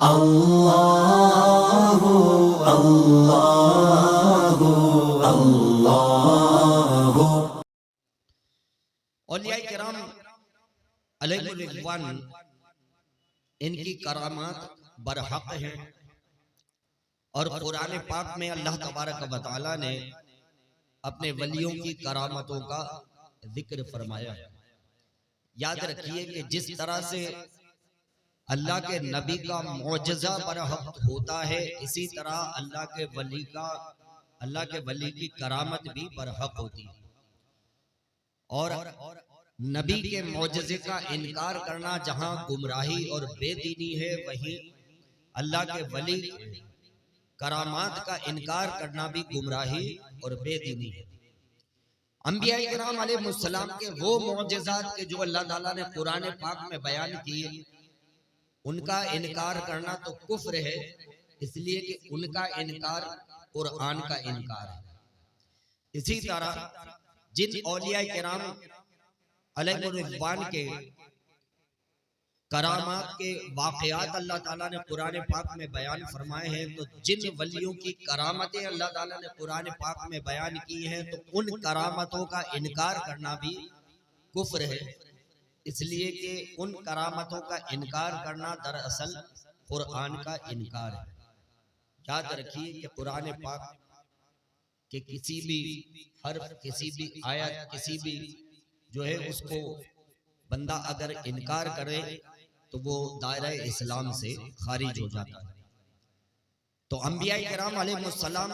اللہ اللہ اللہ۔ اولیاء کرام علیہ الرضوان ان کی کرامات برحق ہیں، اور قرآن پاک میں اللہ تبارک و تعالی نے اپنے ولیوں کی کرامتوں کا ذکر فرمایا ہے۔ یاد رکھیے کہ جس طرح سے اللہ کے نبی کا معجزہ برحق ہوتا ہے، اسی طرح اللہ کے ولی کی کرامت بھی برحق ہوتی ہے۔ اور نبی کے معجزے کا انکار کرنا جہاں گمراہی اور بے دینی ہے، وہیں اللہ کے ولی کرامات کا انکار کرنا بھی گمراہی اور بے دینی ہے۔ انبیاء کرام علیہ السلام کے وہ معجزات کے جو اللہ تعالیٰ نے قرآن پاک میں بیان کیے، ان کا انکار کرنا تو کفر ہے، اس لیے کہ ان کا انکار قرآن کا انکار ہے۔ اسی طرح جن اولیاء کرام علیہ الرضوان کے کرامات کے واقعات اللہ تعالیٰ نے قرآن پاک میں بیان فرمائے ہیں، تو جن ولیوں کی کرامتیں اللہ تعالیٰ نے قرآن پاک میں بیان کی ہیں، تو ان کرامتوں کا انکار کرنا بھی کفر ہے، اس لیے کہ ان کرامتوں کا انکار کرنا دراصل قرآن کا انکار ہے۔ یاد رکھیے کہ قرآن پاک کہ کسی بھی حرف، کسی بھی آیت، کسی بھی جو ہے اس کو بندہ اگر انکار کرے تو وہ دائرہ اسلام سے خارج ہو جاتا ہے۔ تو انبیاء کرام علیہ السلام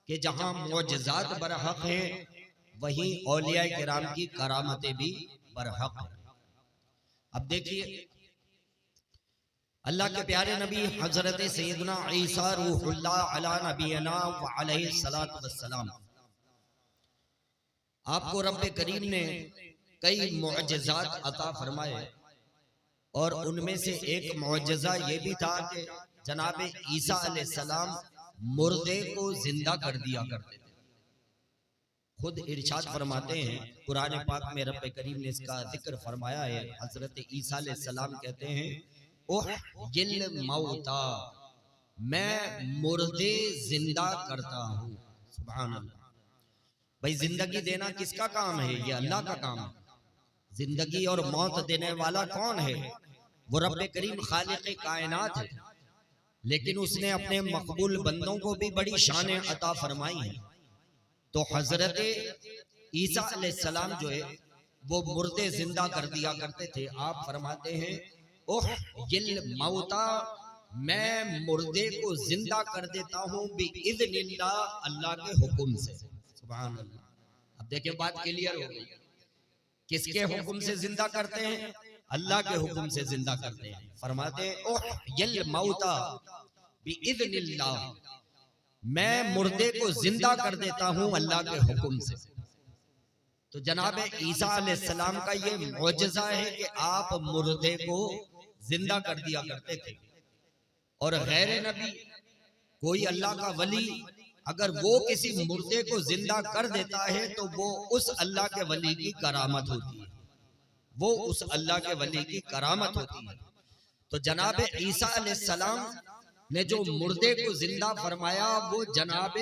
کہ جہاں معجزات برحق ہیں، وہیں اولیاء کرام کی کرامتیں بھی برحق ہیں۔ اب دیکھیے اللہ کے پیارے نبی حضرت سیدنا عیسیٰ روح اللہ علی نبینا وعلیہ السلام، آپ کو رب کریم نے کئی معجزات عطا فرمائے، اور ان میں سے ایک معجزہ یہ بھی تھا کہ جناب عیسیٰ علیہ السلام مردے کو زندہ کر دیا کرتے تھے۔ خود ارشاد فرماتے ہیں قرآن پاک میں، رب کریم نے اس کا ذکر فرمایا ہے، حضرت عیسیٰ علیہ السلام کہتے ہیں احیی الموتا، میں مردے زندہ کرتا ہوں۔ سبحان اللہ۔ بھئی زندگی دینا کس کا کام ہے؟ یہ اللہ کا کام ہے۔ زندگی اور موت دینے والا کون ہے؟ وہ رب کریم خالق کائنات ہے، لیکن اس نے اپنے مقبول بندوں کو بھی بڑی شان عطا فرمائی ہے۔ تو حضرت عیسیٰ علیہ السلام جو ہے وہ مردے زندہ کر دیا کرتے تھے۔ آپ فرماتے ہیں احیی الموتا، میں مردے کو زندہ کر دیتا ہوں بِإِذْنِ اللہ، اللہ کے حکم سے۔ سبحان اللہ۔ اب دیکھیں بات کلیئر ہو گئی، کس کے حکم سے زندہ کرتے ہیں؟ اللہ کے حکم سے زندہ کرتے ہیں۔ فرماتے ہیں احیی الموتا بِإِذْنِ اللہ، میں مردے کو زندہ کر دیتا ہوں اللہ کے حکم سے۔ تو جناب عیسیٰ علیہ السلام کا یہ معجزہ ہے کہ آپ مردے کو زندہ کر دیا کرتے تھے، اور غیر نبی کوئی اللہ کا ولی اگر وہ کسی مردے کو زندہ کر دیتا ہے تو وہ اس اللہ کے ولی کی کرامت ہوتی ہے، وہ اس اللہ کے ولی کی کرامت ہوتی ہے۔ تو جناب عیسیٰ علیہ السلام نے جو مردے کو زندہ فرمایا، وہ جناب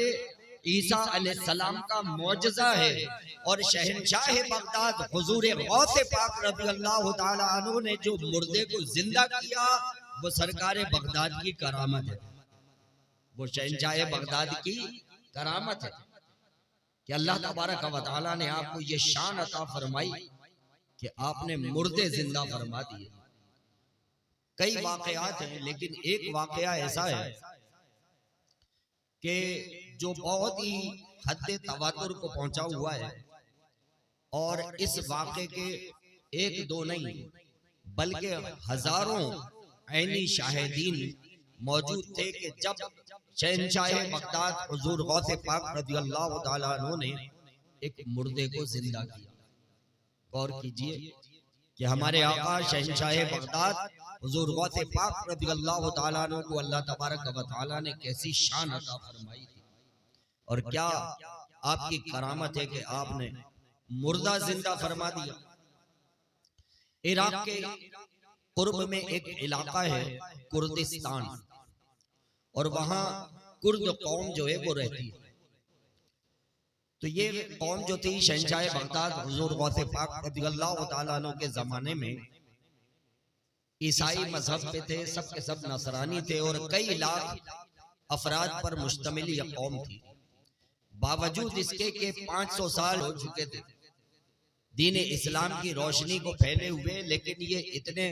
عیسیٰ علیہ السلام کا معجزہ ہے، اور شہنشاہ بغداد حضور غوث پاک رضی اللہ تعالی عنہ نے جو مردے کو زندہ کیا، وہ سرکار بغداد کی کرامت ہے، وہ شہنشاہ بغداد کی کرامت ہے کہ اللہ تبارک و تعالی نے آپ کو یہ شان عطا فرمائی کہ آپ نے مردے زندہ فرما دیے۔ کئی واقعات ہیں، لیکن ایک واقعہ ایسا ہے کہ جو بہت ہی حد تواتر کو پہنچا ہوا ہے، اور اس واقعے کے ایک دو نہیں بلکہ ہزاروں عینی شاہدین موجود تھے کہ جب شہنشاہ بغداد حضور غوث پاک رضی اللہ تعالیٰ عنہ نے ایک مردے کو زندہ کیا۔ غور کیجئے کہ ہمارے آقا شہنشاہ بغداد حضور غوث پاک رضی اللہ تعالیٰ عنہ کو اللہ تبارک و تعالیٰ نے کیسی شان عطا فرمائی تھی، اور کیا آپ کی کرامت ہے کہ آپ نے مردہ زندہ فرما دیا۔ عراق کے قرب میں ایک علاقہ ہے کردستان، اور وہاں کرد قوم جو ہے وہ رہتی ہے۔ تو یہ قوم جو تھی شہنشاہ بغداد حضور غوث پاک رضی اللہ تعالیٰ عنہ کے زمانے میں عیسائی مذہب پہ تھے، سب کے سب نصرانی تھے، اور کئی لاکھ افراد پر مشتمل یہ قوم تھی۔ باوجود اس کے کہ 500 سال ہو چکے تھے دین اسلام کی روشنی کو پھیلے ہوئے، لیکن یہ اتنے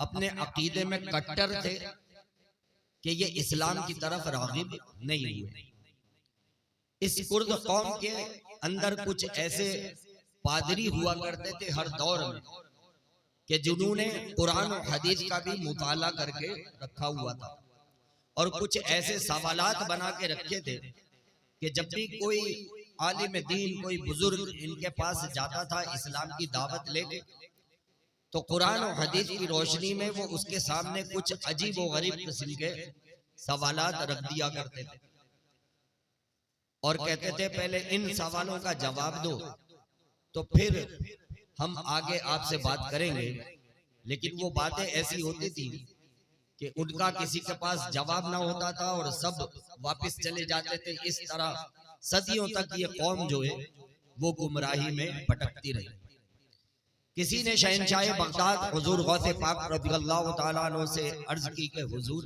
اپنے عقیدے میں کٹر تھے کہ یہ اسلام کی طرف راغب نہیں ہوئے۔ اس کرد قوم کے اندر کچھ ایسے پادری ہوا کرتے تھے ہر دور میں کہ جنہوں نے قرآن و حدیث کا بھی مطالعہ کر کے رکھا ہوا تھا، اور کچھ ایسے سوالات بنا کے رکھے تھے کہ جب بھی کوئی عالم دین، کوئی بزرگ ان کے پاس جاتا تھا اسلام کی دعوت لے کے، تو قرآن و حدیث کی روشنی میں وہ اس کے سامنے کچھ عجیب و غریب قسم کے سوالات رکھ دیا کرتے تھے، اور کہتے تھے پہلے ان سوالوں کا جواب دو تو پھر ہم آگے آپ سے بات کریں گے۔ لیکن وہ باتیں ایسی ہوتی تھی کہ ان کا کسی کے پاس جواب نہ ہوتا تھا اور سب واپس چلے جاتے تھے۔ اس طرح صدیوں تک یہ قوم جو ہے وہ گمراہی میں بھٹکتی رہی۔ کسی نے شہنشاہ بغداد حضور غوث پاک رضی اللہ تعالیٰ عنہ سے عرض کی کہ حضور،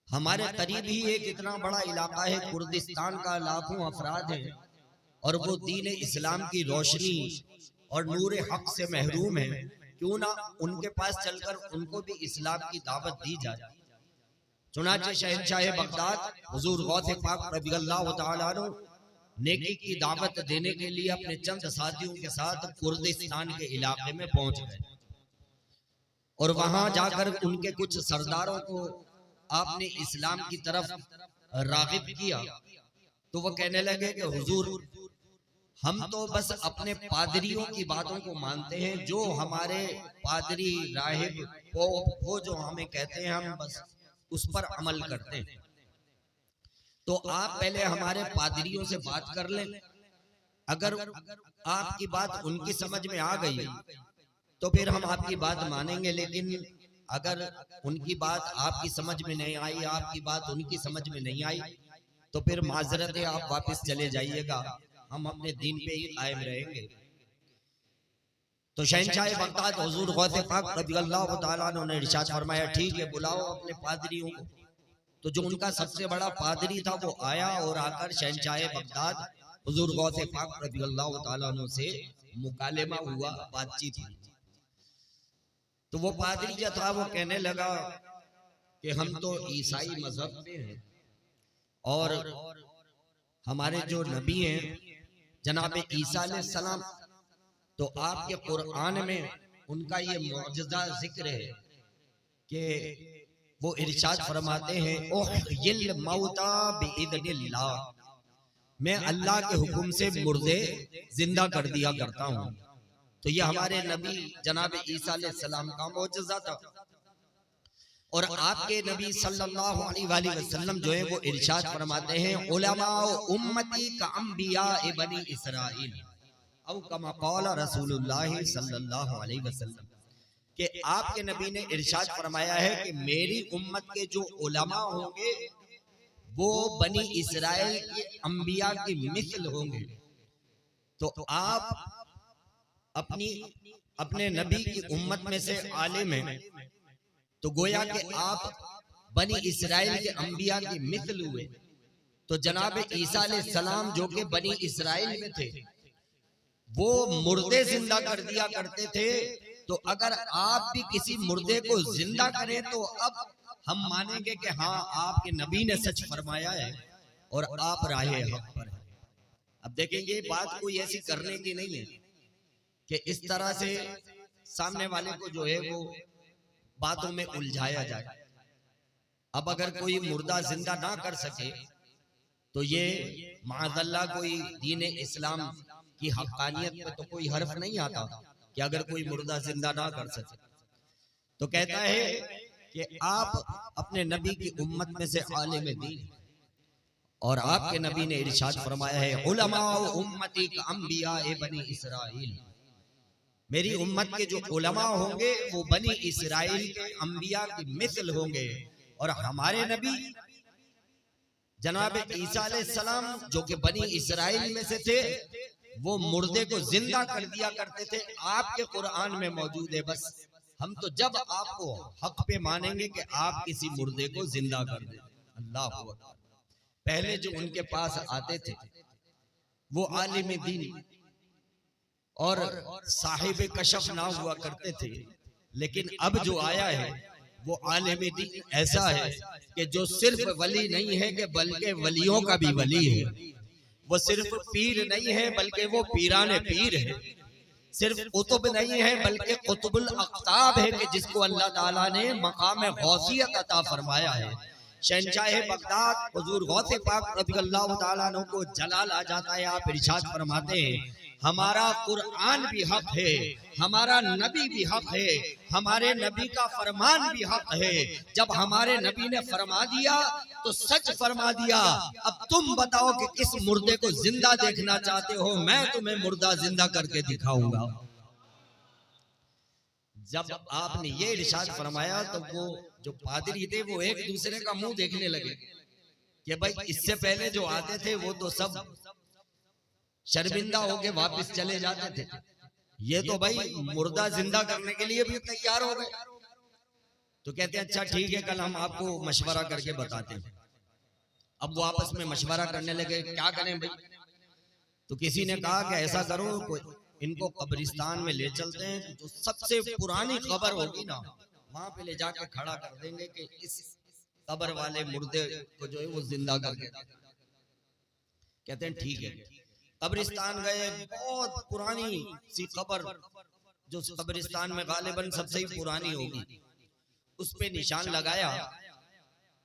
ہمارے قریب ہی ایک اتنا بڑا علاقہ ہے کردستان کا، لاکھوں افراد ہیں، اور وہ دین اسلام کی روشنی اور نور حق سے محروم ہیں، کیوں نہ ان کے پاس چل کر ان کو بھی اسلام کی دعوت دی جائے۔ چنانچہ شہنشاہ بغداد حضور غوث پاک رضی اللہ تعالیٰ عنہ نیکی کی دعوت دینے کے لیے اپنے چند ساتھیوں کے ساتھ کردستان کے علاقے میں پہنچ گئے، اور وہاں جا کر ان کے کچھ سرداروں کو آپ نے اسلام کی طرف راغب کیا۔ تو وہ کہنے لگے کہ حضور، ہم تو بس اپنے پادریوں کی باتوں کو مانتے ہیں، جو ہمارے پادری راہب وہ جو ہمیں کہتے ہیں ہم بس اس پر عمل کرتے ہیں۔ تو آپ پہلے ہمارے پادریوں سے بات کر لیں، اگر آپ کی بات ان کی سمجھ میں آ گئی تو پھر ہم آپ کی بات مانیں گے، لیکن اگر ان کی بات آپ کی سمجھ میں نہیں آئی، آپ کی بات ان کی سمجھ میں نہیں آئی، تو پھر معذرت ہے، آپ واپس چلے جائیے گا، ہم اپنے دین پہ ہی قائم رہیں گے۔ تو شہنشاہ بغداد حضور غوث پاک رضی اللہ تعالیٰ عنہ نے ارشاد فرمایا، ٹھیک ہے، بلاؤ اپنے پادریوں کو۔ تو جو ان کا سب سے بڑا پادری تھا وہ آیا اور آ کر شہنشاہ بغداد حضور غوث پاک رضی اللہ تعالیٰ عنہ سے مکالمہ ہوا، بات چیت ہوئی۔ تو وہ پادری جو تھا وہ کہنے لگا کہ ہم تو عیسائی مذہب میں ہیں، اور ہمارے جو نبی ہیں جناب عیسیٰ علیہ السلام، تو آپ کے قرآن میں ان کا یہ معجزہ ذکر ہے کہ وہ ارشاد فرماتے ہیں احیی الموتى باذن اللہ، میں اللہ کے حکم سے مردے زندہ کر دیا کرتا ہوں۔ تو یہ ہمارے نبی جناب عیسیٰ علیہ السلام کا معجزہ تھا، اور آپ کے نبی صلی اللہ علیہ وآلہ وسلم جو ہے وہ ارشاد فرماتے ہیں علماء امتی کا انبیاء بنی اسرائیل، او کما قال رسول اللہ صلی اللہ علیہ وسلم، کہ آپ کے نبی نے ارشاد فرمایا ہے کہ میری امت کے جو علماء ہوں گے وہ بنی اسرائیل کے انبیاء کی مثل ہوں گے۔ تو آپ اپنے نبی کی امت میں سے عالم ہیں، تو گویا کہ آپ بنی اسرائیل کے انبیاء کی مثل ہوئے۔ تو جناب عیسیٰ علیہ السلام جو کہ بنی اسرائیل میں تھے وہ مردے زندہ کر دیا کرتے تھے، تو اگر آپ بھی کسی مردے کو زندہ کریں تو اب ہم مانیں گے کہ ہاں آپ کے نبی نے سچ فرمایا ہے اور آپ راہ حق پر ہیں۔ اب دیکھیں یہ بات کوئی ایسی کرنے کی نہیں ہے کہ اس طرح سے سامنے والے کو جو ہے وہ باتوں میں الجھایا جائے۔ اب اگر کوئی مردہ زندہ نہ کر سکے تو یہ معاذ اللہ کوئی دین اسلام کی حقانیت پہ تو کوئی حرف نہیں آتا کہ اگر کوئی مردہ زندہ نہ کر سکے۔ تو کہتا ہے کہ آپ اپنے نبی کی امت میں سے عالم دین، اور آپ کے نبی نے ارشاد فرمایا ہے علماء امتی کا انبیاء بنی اسرائیل، میری امت کے جو علماء ہوں گے وہ بنی اسرائیل کے انبیاء کی مثل ہوں گے، اور ہمارے نبی جناب عیسیٰ علیہ السلام جو کہ بنی اسرائیل میں سے تھے، وہ مردے کو زندہ کر دیا کرتے تھے۔ آپ کے قرآن میں موجود ہے، بس ہم تو جب آپ کو حق پہ مانیں گے کہ آپ کسی مردے کو زندہ کر دیں۔ اللہ اکبر۔ پہلے جو ان کے پاس آتے تھے وہ عالم دین اور صاحب کشف نہ ہوا کرتے تھے، لیکن اب جو آیا ہے وہ عالم دین ایسا ہے کہ جو صرف ولی نہیں ہے کہ بلکہ ولیوں کا بھی ولی ہے، وہ صرف پیر نہیں ہے بلکہ وہ پیران پیر ہے، صرف قطب نہیں ہے بلکہ قطب الاقطاب ہے کہ جس کو اللہ تعالیٰ نے مقام غوثیت عطا فرمایا ہے۔ شہنشاہ بغداد حضور غوث پاک رضی اللہ تعالیٰ عنہ کو جلال آ جاتا ہے، آپ ارشاد فرماتے ہیں ہمارا قرآن بھی حق ہے، ہمارا نبی بھی حق ہے، ہمارے نبی کا فرمان بھی حق ہے۔ جب ہمارے نبی نے فرما دیا تو سچ فرما دیا۔ اب تم بتاؤ کہ کس مردے کو زندہ دیکھنا چاہتے ہو، میں تمہیں مردہ زندہ کر کے دکھاؤں گا۔ جب آپ نے یہ ارشاد فرمایا تو وہ جو پادری تھے وہ ایک دوسرے کا منہ دیکھنے لگے کہ بھائی اس سے پہلے جو آتے تھے وہ تو سب شرمندہ ہو کے واپس چلے جاتے تھے، یہ تو بھائی مردہ زندہ کرنے کے لیے بھی تیار ہو گئے۔ تو کہتے ہیں اچھا ٹھیک ہے، کل ہم آپ کو مشورہ کر کے بتاتے ہیں۔ اب وہ آپس میں مشورہ کرنے لگے کیا کریں بھائی؟ تو کسی نے کہا کہ ایسا کرو ان کو قبرستان میں لے چلتے ہیں، جو سب سے پرانی قبر ہوگی نا وہاں پہ لے جا کے کھڑا کر دیں گے کہ اس قبر والے مردے کو جو ہے وہ زندہ کر کے۔ کہتے ہیں ٹھیک ہے۔ قبرستان گئے، بہت پرانی سی قبر جو قبرستان میں غالباً سب سے پرانی ہوگی، اس پہ نشان لگایا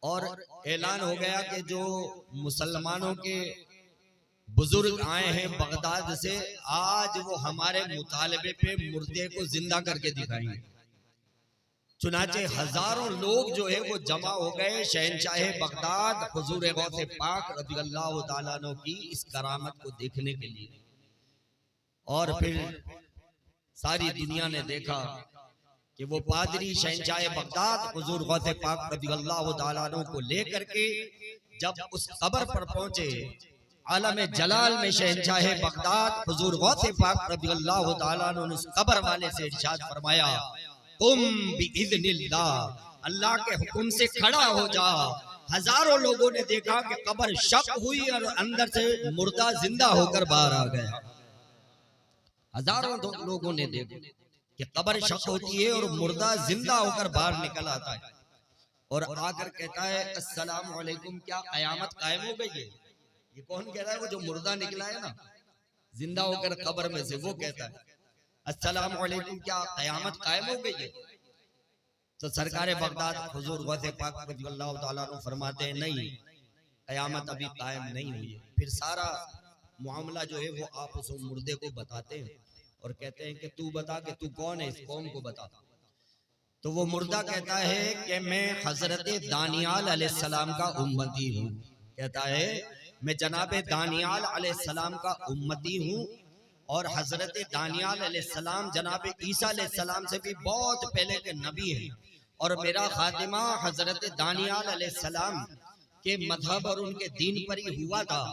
اور اعلان ہو گیا کہ جو مسلمانوں کے بزرگ آئے ہیں بغداد سے، آج وہ ہمارے مطالبے پہ مردے کو زندہ کر کے دکھائیں گے۔ چنانچہ ہزاروں لوگ جو ہے وہ جمع ہو گئے شہنشاہ بغداد حضور غوث پاک رضی اللہ تعالیٰ عنہ کی اس کرامت کو دیکھنے کے لیے۔ اور پھر ساری دنیا نے دیکھا کہ وہ پادری شہنشاہ بغداد حضور غوث پاک رضی اللہ تعالیٰ عنہ کو لے کر کے جب اس قبر پر پہنچے، عالم جلال میں شہنشاہ بغداد حضور غوث پاک رضی اللہ تعالیٰ عنہ نے اس قبر والے سے ارشاد فرمایا قم بِإِذْنِ اللہ، اللہ کے حکم سے کھڑا ہو جا۔ ہزاروں لوگوں نے دیکھا کہ قبر شق ہوئی اور اندر سے مردہ زندہ ہو کر باہر آ گیا۔ ہزاروں لوگوں نے دیکھا کہ قبر شق ہوتی ہے اور مردہ زندہ ہو کر باہر نکل آتا ہے، اور آ کر کہتا ہے السلام علیکم، کیا قیامت قائم ہو گئی ہے؟ یہ کون کہہ رہا ہے؟ وہ جو مردہ نکلا ہے نا زندہ ہو کر قبر میں سے، وہ کہتا ہے السلام علیکم، کیا قیامت قائم ہو گئی ہے؟ تو سرکار بغداد حضور غوث پاک رضی اللہ تعالیٰ عنہ فرماتے ہیں نہیں، قیامت ابھی قائم نہیں ہوئی ہے۔ پھر سارا معاملہ جو ہے وہ آپ اس مردے کو بتاتے ہیں اور کہتے ہیں کہ تو بتا کہ تو کون ہے، اس قوم کو بتا۔ تو وہ مردہ کہتا ہے کہ میں حضرت دانیال علیہ السلام کا امتی ہوں، کہتا ہے میں جناب دانیال علیہ السلام کا امتی ہوں، اور حضرت دانیال علیہ السلام جناب عیسیٰ علیہ السلام سے بھی بہت پہلے کے نبی ہیں، اور میرا خاتمہ حضرت دانیال علیہ السلام کے مذہب اور ان کے دین پر ہی ہوا تھا۔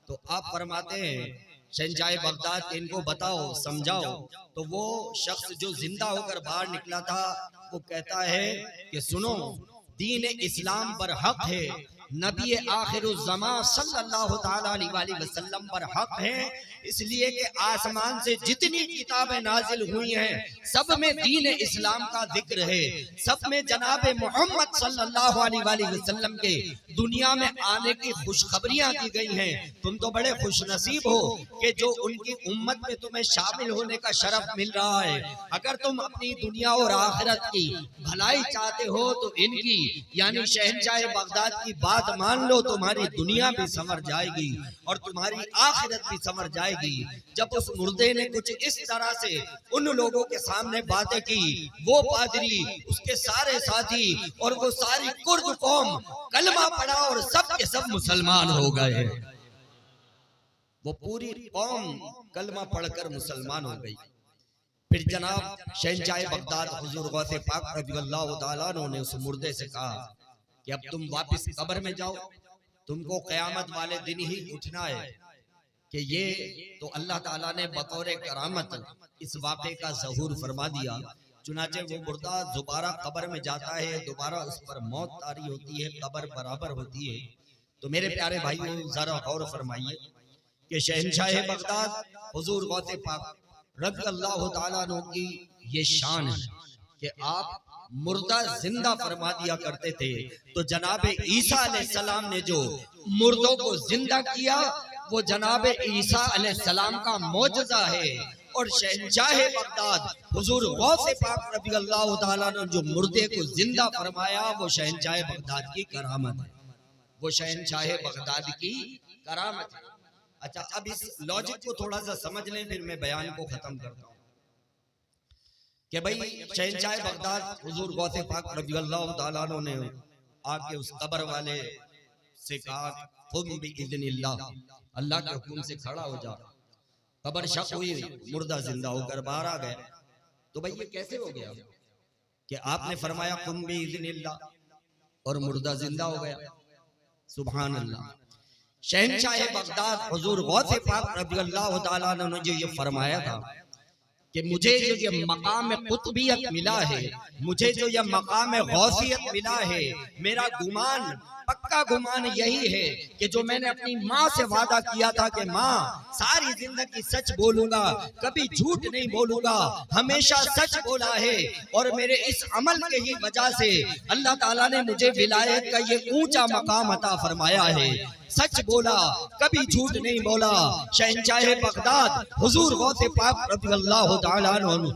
تو آپ فرماتے ہیں شہنشاہ بغداد ان کو بتاؤ سمجھاؤ۔ تو وہ شخص جو زندہ ہو کر باہر نکلا تھا وہ کہتا ہے کہ سنو، دین اسلام پر حق ہے، نبی آخر الزمان صلی اللہ تعالیٰ علیہ وسلم پر حق ہے، اس لیے کہ آسمان سے جتنی کتابیں نازل ہوئی ہیں سب میں دین اسلام کا ذکر ہے، سب میں جناب محمد صلی اللہ علیہ وسلم کے دنیا میں آنے کی خوشخبریاں دی گئی ہیں۔ تم تو بڑے خوش نصیب ہو کہ جو ان کی امت میں تمہیں شامل ہونے کا شرف مل رہا ہے۔ اگر تم اپنی دنیا اور آخرت کی بھلائی چاہتے ہو تو ان کی یعنی شہنشاہ بغداد کی بات مان لو، تمہاری دنیا بھی سنور جائے گی اور تمہاری آخرت بھی سنور جائے گی۔ جب اس مردے نے کچھ اس طرح سے ان لوگوں کے سامنے باتیں کی، وہ پادری، اس کے سارے ساتھی اور وہ ساری کرد قوم کلمہ پڑھا اور سب کے سب مسلمان ہو گئے۔ وہ پوری قوم کلمہ پڑھ کر مسلمان ہو گئی۔ پھر جناب شہنشاہ بغداد حضور غوث پاک رضی اللہ تعالیٰ عنہ نے اس مردے سے کہا کہ اب تم واپس قبر میں جاؤ، تم کو قیامت والے دن ہی اٹھنا ہے، کہ یہ تو اللہ تعالیٰ نے بطور کرامت اس واقعے کا ظہور فرما دیا۔ چنانچہ وہ مردہ دوبارہ قبر میں جاتا ہے، دوبارہ اس پر موت طاری ہوتی ہے، قبر برابر ہوتی ہے۔ تو میرے پیارے بھائیوں ذرا غور فرمائیے کہ شہنشاہ بغداد حضور غوث پاک رضی اللہ تعالیٰ عنہ کی یہ شان ہے کہ آپ مردہ زندہ فرما دیا کرتے تھے۔ تو جناب عیسیٰ علیہ السلام نے جو مردوں کو زندہ کیا وہ جناب عیسیٰ علیہ السلام کا معجزہ ہے، اور شہنشاہ بغداد حضور غوث پاک رضی اللہ تعالیٰ نے جو مردے کو زندہ فرمایا وہ شہنشاہ بغداد کی کرامت ہے، وہ شہنشاہ بغداد کی کرامت ہے۔ اچھا، اب اس لاجک کو تھوڑا سا سمجھ لیں، پھر میں بیان کو ختم کرتا ہوں کہ بھئی شہنشاہ بغداد حضور غوث پاک رضی اللہ تعالیٰ عنہ نے آ کے اس قبر والے سے کہا قم بإذن اللہ، اللہ کے حکم سے کھڑا ہو جا۔ قبر شق ہوئی، مردہ زندہ ہو کر باہر آ گئے۔ تو بھئی یہ کیسے ہو گیا کہ آپ نے فرمایا قم بإذن اللہ اور مردہ زندہ ہو گیا؟ سبحان اللہ۔ شہنشاہ بغداد حضور غوث پاک رضی اللہ تعالیٰ عنہ نے جو یہ فرمایا تھا کہ مجھے جو یہ مقام قطبیت ملا ہے، مجھے جو یہ مقام غوثیت ملا ہے، میرا گمان پکا گمان یہی ہے کہ جو میں نے اپنی ماں سے وعدہ کیا تھا کہ ماں ساری زندگی سچ بولوں گا، کبھی جھوٹ نہیں بولوں گا، ہمیشہ سچ بولا ہے، اور میرے اس عمل کے ہی وجہ سے اللہ تعالیٰ نے مجھے ولایت کا یہ اونچا مقام عطا فرمایا ہے۔ سچ بولا، کبھی جھوٹ نہیں بولا۔ شہنشاہ بغداد حضور غوث پاک رضی اللہ تعالیٰ عنہ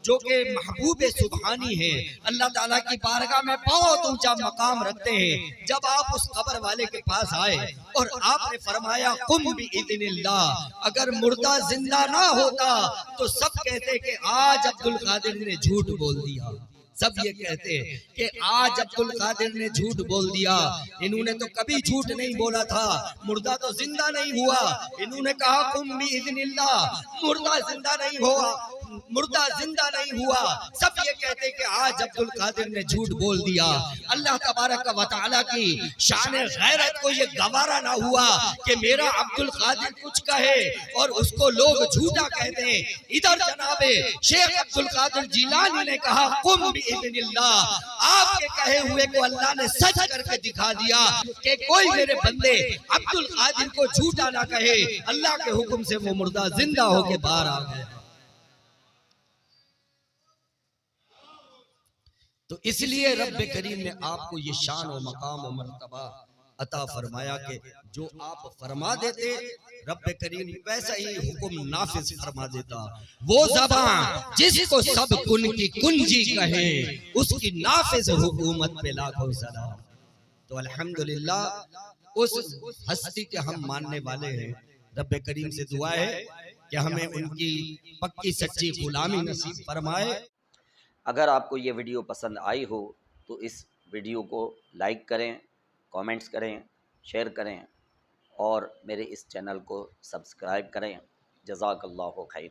جو کہ محبوب سبحانی ہے، اللہ تعالیٰ کی بارگاہ میں بہت اونچا مقام رکھتے ہیں۔ جب آپ اس قبر والے کے پاس آئے اور آپ نے فرمایا قم بإذن اللہ، اگر مردہ زندہ نہ ہوتا تو سب کہتے کہ آج عبد القادر نے جھوٹ بول دیا، سب یہ کہتے کہ آج عبد القادر نے جھوٹ بول دیا، انہوں نے تو کبھی جھوٹ نہیں بولا تھا، مردہ تو زندہ نہیں ہوا، انہوں نے کہا قم بإذن اللہ، مردہ زندہ نہیں ہوا، مردہ زندہ نہیں ہوا، سب یہ کہتے کہ آج عبد القادر نے جھوٹ بول دیا۔ اللہ تبارک و تعالیٰ کی شان غیرت کو یہ گوارا نہ ہوا کہ میرا عبد القادر کچھ کہے اور اس کو لوگ جھوٹا کہتے ہیں۔ ادھر جناب شیخ عبد القادر جیلانی نے کہا قم بإذن اللہ، آپ کے کہے ہوئے کو اللہ نے سچ کر کے دکھا دیا کہ کوئی میرے بندے عبد القادر کو جھوٹا نہ کہے۔ اللہ کے حکم سے وہ مردہ زندہ ہو کے باہر آ گئے۔ تو اس لیے رب کریم نے آپ کو یہ شان و مقام و مرتبہ عطا فرمایا کہ جو آپ فرما دیتے رب کریم ویسا ہی حکم نافذ فرما دیتا۔ وہ زبان جس کو سب کن کی کنجی کہے، اس کی نافذ حکومت پہ لاکھوں سلام۔ تو الحمدللہ اس ہستی کے ہم ماننے والے ہیں۔ رب کریم سے دعا ہے کہ ہمیں ان کی پکی سچی غلامی نصیب فرمائے۔ اگر آپ کو یہ ویڈیو پسند آئی ہو تو اس ویڈیو کو لائک کریں، کامنٹس کریں، شیئر کریں اور میرے اس چینل کو سبسکرائب کریں۔ جزاک اللہ خیر۔